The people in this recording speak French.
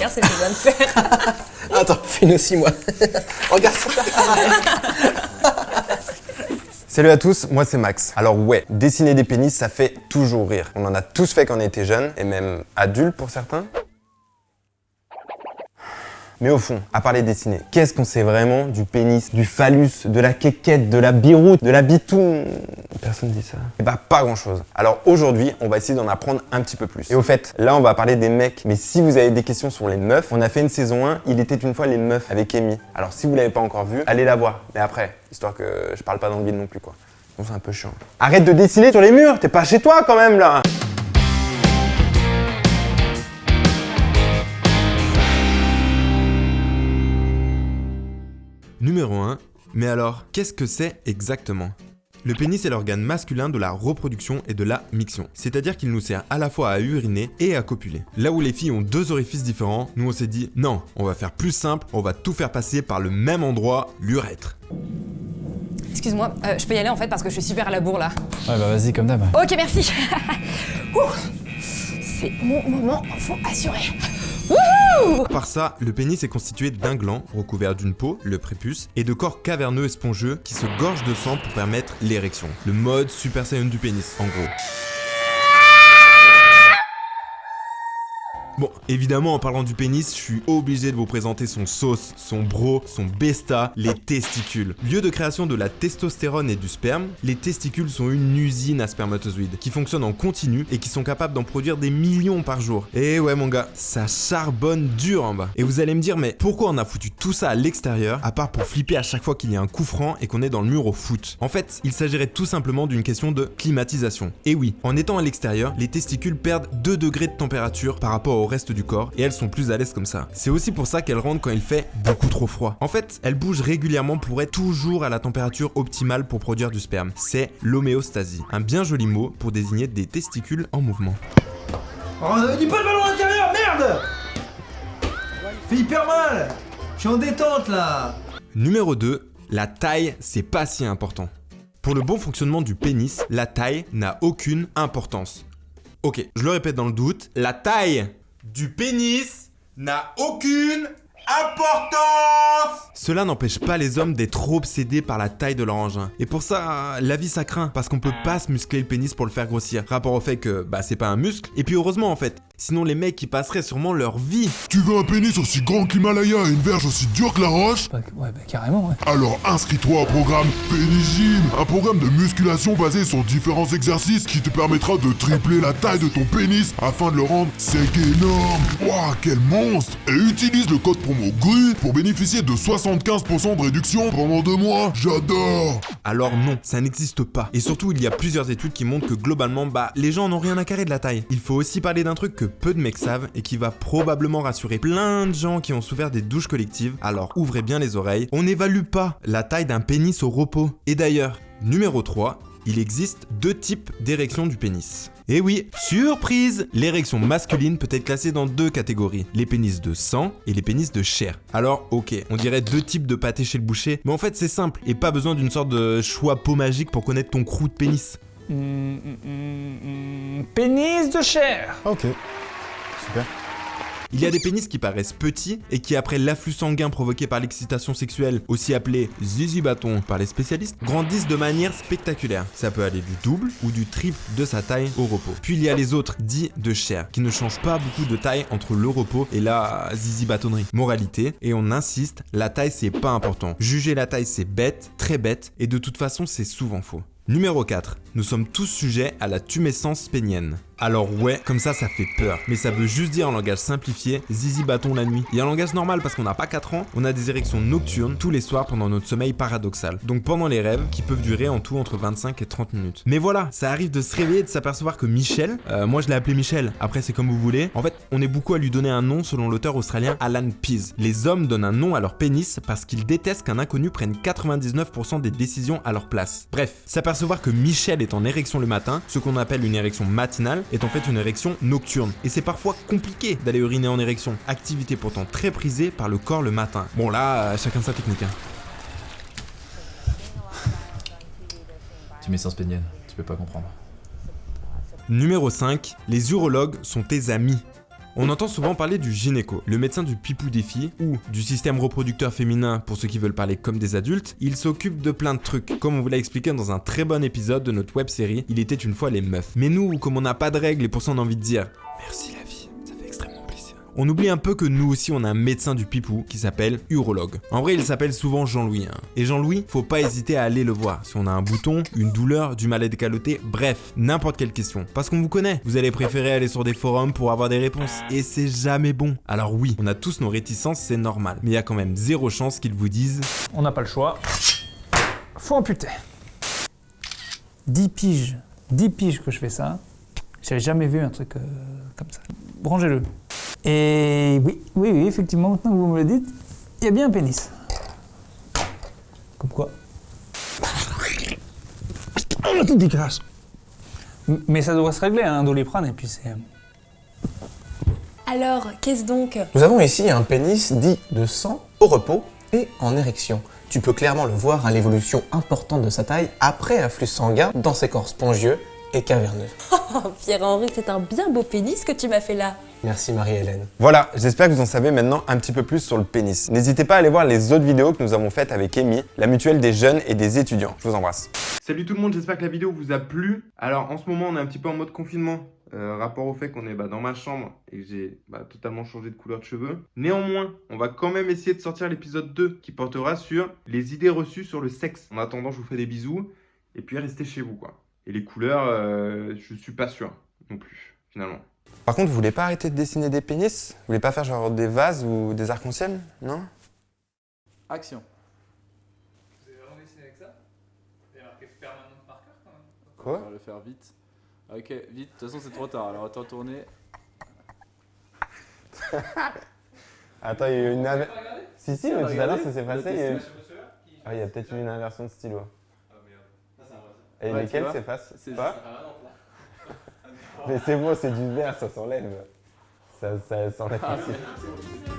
Regarde ce que je viens de faire. Attends, fais-nous aussi, moi. Regarde ça. Salut à tous, moi c'est Max. Alors ouais, dessiner des pénis, ça fait toujours rire. On en a tous fait quand on était jeunes, et même adultes pour certains. Mais au fond, à part les dessiner, qu'est-ce qu'on sait vraiment du pénis, du phallus, de la quéquette, de la biroute, de la bitoune? Personne dit ça. Et bah pas grand-chose. Alors aujourd'hui, on va essayer d'en apprendre un petit peu plus. Et au fait, là on va parler des mecs. Mais si vous avez des questions sur les meufs, on a fait une saison 1, Il était une fois les meufs avec Amy. Alors si vous l'avez pas encore vu, allez la voir. Mais après, histoire que je parle pas dans le vide non plus quoi. Bon, c'est un peu chiant. Arrête de dessiner sur les murs, t'es pas chez toi quand même là. Numéro 1. Mais alors, qu'est-ce que c'est exactement ? Le pénis est l'organe masculin de la reproduction et de la miction. C'est-à-dire qu'il nous sert à la fois à uriner et à copuler. Là où les filles ont 2 orifices différents, nous on s'est dit non, on va faire plus simple, on va tout faire passer par le même endroit, l'urètre. Excuse-moi, je peux y aller en fait parce que je suis super à la bourre là. Ouais bah vas-y comme d'hab. Ok, merci. C'est mon moment, faut assurer. Par ça, le pénis est constitué d'un gland recouvert d'une peau, le prépuce, et de corps caverneux et spongieux qui se gorgent de sang pour permettre l'érection. Le mode Super Saiyan du pénis, en gros. Bon, évidemment, en parlant du pénis, je suis obligé de vous présenter son sauce, son bro, son besta, les testicules. Lieu de création de la testostérone et du sperme, les testicules sont une usine à spermatozoïdes qui fonctionne en continu et qui sont capables d'en produire des millions par jour. Et ouais mon gars, ça charbonne dur en bas. Et vous allez me dire, mais pourquoi on a foutu tout ça à l'extérieur, à part pour flipper à chaque fois qu'il y a un coup franc et qu'on est dans le mur au foot? En fait, il s'agirait tout simplement d'une question de climatisation. Et oui, en étant à l'extérieur, les testicules perdent 2 degrés de température par rapport au reste du corps et elles sont plus à l'aise comme ça. C'est aussi pour ça qu'elles rentrent quand il fait beaucoup trop froid. En fait, elles bougent régulièrement pour être toujours à la température optimale pour produire du sperme. C'est l'homéostasie, un bien joli mot pour désigner des testicules en mouvement. Oh, dis pas le ballon à l'intérieur, merde! Fait hyper mal! Je suis en détente là! Numéro 2, la taille, c'est pas si important. Pour le bon fonctionnement du pénis, la taille n'a aucune importance. Ok, je le répète dans le doute, la taille du pénis n'a aucune importance. Cela n'empêche pas les hommes d'être trop obsédés par la taille de leur engin. Et pour ça, la vie ça craint, parce qu'on peut pas se muscler le pénis pour le faire grossir. Rapport au fait que, c'est pas un muscle, et puis heureusement en fait. Sinon les mecs ils passeraient sûrement leur vie. Tu veux un pénis aussi grand que l'Himalaya et une verge aussi dure que la roche? Ouais bah carrément ouais. Alors inscris-toi au programme Pénis Gym, un programme de musculation basé sur différents exercices qui te permettra de tripler la taille de ton pénis afin de le rendre sec et énorme. Waouh, quel monstre! Et utilise le code promo GRU pour bénéficier de 75% de réduction pendant 2 mois. J'adore! Alors non, ça n'existe pas. Et surtout il y a plusieurs études qui montrent que globalement, les gens n'ont rien à carrer de la taille. Il faut aussi parler d'un truc que peu de mecs savent et qui va probablement rassurer plein de gens qui ont souffert des douches collectives. Alors ouvrez bien les oreilles, on n'évalue pas la taille d'un pénis au repos. Et d'ailleurs, numéro 3, il existe 2 types d'érection du pénis. Et oui, surprise! L'érection masculine peut être classée dans 2 catégories, les pénis de sang et les pénis de chair. Alors ok, on dirait 2 types de pâté chez le boucher, mais en fait c'est simple, et pas besoin d'une sorte de choix pot magique pour connaître ton crew de pénis. Pénis de chair. Ok, super. Il y a des pénis qui paraissent petits et qui, après l'afflux sanguin provoqué par l'excitation sexuelle, aussi appelé zizi bâton par les spécialistes, grandissent de manière spectaculaire. Ça peut aller du double ou du triple de sa taille au repos. Puis il y a les autres, dits de chair, qui ne changent pas beaucoup de taille entre le repos et la zizi bâtonnerie. Moralité, et on insiste, la taille c'est pas important. Juger la taille c'est bête, très bête, et de toute façon c'est souvent faux. Numéro 4. Nous sommes tous sujets à la tumescence pénienne. Alors ouais, comme ça fait peur. Mais ça veut juste dire en langage simplifié, zizi bâton la nuit. Et en langage normal, parce qu'on n'a pas 4 ans, on a des érections nocturnes tous les soirs pendant notre sommeil paradoxal. Donc pendant les rêves, qui peuvent durer en tout entre 25 et 30 minutes. Mais voilà, ça arrive de se réveiller et de s'apercevoir que Michel, moi je l'ai appelé Michel, après c'est comme vous voulez. En fait, on est beaucoup à lui donner un nom selon l'auteur australien Alan Pease. Les hommes donnent un nom à leur pénis parce qu'ils détestent qu'un inconnu prenne 99% des décisions à leur place. Bref, s'apercevoir que Michel est en érection le matin, ce qu'on appelle une érection matinale, est en fait une érection nocturne. Et c'est parfois compliqué d'aller uriner en érection, activité pourtant très prisée par le corps le matin. Bon là, chacun sa technique. Tumescence pénienne, tu peux pas comprendre. Numéro 5, les urologues sont tes amis. On entend souvent parler du gynéco, le médecin du pipou des filles, ou du système reproducteur féminin pour ceux qui veulent parler comme des adultes. Il s'occupe de plein de trucs, comme on vous l'a expliqué dans un très bon épisode de notre web série Il était une fois les meufs. Mais nous, comme on n'a pas de règles et pour ça on a envie de dire merci la vie, ça fait extrêmement plaisir. On oublie un peu que nous aussi on a un médecin du pipou qui s'appelle urologue. En vrai il s'appelle souvent Jean-Louis. Et Jean-Louis, faut pas hésiter à aller le voir si on a un bouton, une douleur, du mal à décaloter, bref, n'importe quelle question. Parce qu'on vous connaît, vous allez préférer aller sur des forums pour avoir des réponses. Et c'est jamais bon. Alors oui, on a tous nos réticences, c'est normal. Mais il y a quand même zéro chance qu'ils vous disent On n'a pas le choix. Faut amputer. 10 piges. 10 piges que je fais ça. J'avais jamais vu un truc comme ça. Rangez-le. Et oui, effectivement, maintenant que vous me le dites, il y a bien un pénis. Comme quoi. Oh, tout dégueulasse. Mais ça doit se régler, un Doliprane, et puis c'est... Alors, qu'est-ce donc? Nous avons ici un pénis dit de sang au repos et en érection. Tu peux clairement le voir à l'évolution importante de sa taille après afflux sanguin dans ses corps spongieux et caverneux. Oh, Pierre-Henri, c'est un bien beau pénis que tu m'as fait là. Merci Marie-Hélène. Voilà, j'espère que vous en savez maintenant un petit peu plus sur le pénis. N'hésitez pas à aller voir les autres vidéos que nous avons faites avec Amy, la mutuelle des jeunes et des étudiants. Je vous embrasse. Salut tout le monde, j'espère que la vidéo vous a plu. Alors en ce moment on est un petit peu en mode confinement, rapport au fait qu'on est dans ma chambre et que j'ai totalement changé de couleur de cheveux. Néanmoins, on va quand même essayer de sortir l'épisode 2 qui portera sur les idées reçues sur le sexe. En attendant, je vous fais des bisous et puis restez chez vous quoi. Et les couleurs, je suis pas sûr non plus finalement. Par contre, vous voulez pas arrêter de dessiner des pénis? Vous voulez pas faire genre des vases ou des arcs-en-ciel? Non? Action. Vous avez vraiment dessiné avec ça? Vous avez marqué permanent marqueur quand même? Quoi? On va le faire vite. Ok, vite, de toute façon c'est trop tard, alors attends tourner. Attends, il y a eu une inversion. Si, mais tout à l'heure regardez. ça s'est passé. Il y a eu... Ah, il y a peut-être eu une inversion de stylo. Et Ouais, tu lesquels vois, s'effacent c'est pas? Mais c'est bon, c'est du vert, ça s'enlève. Ça s'enlève aussi.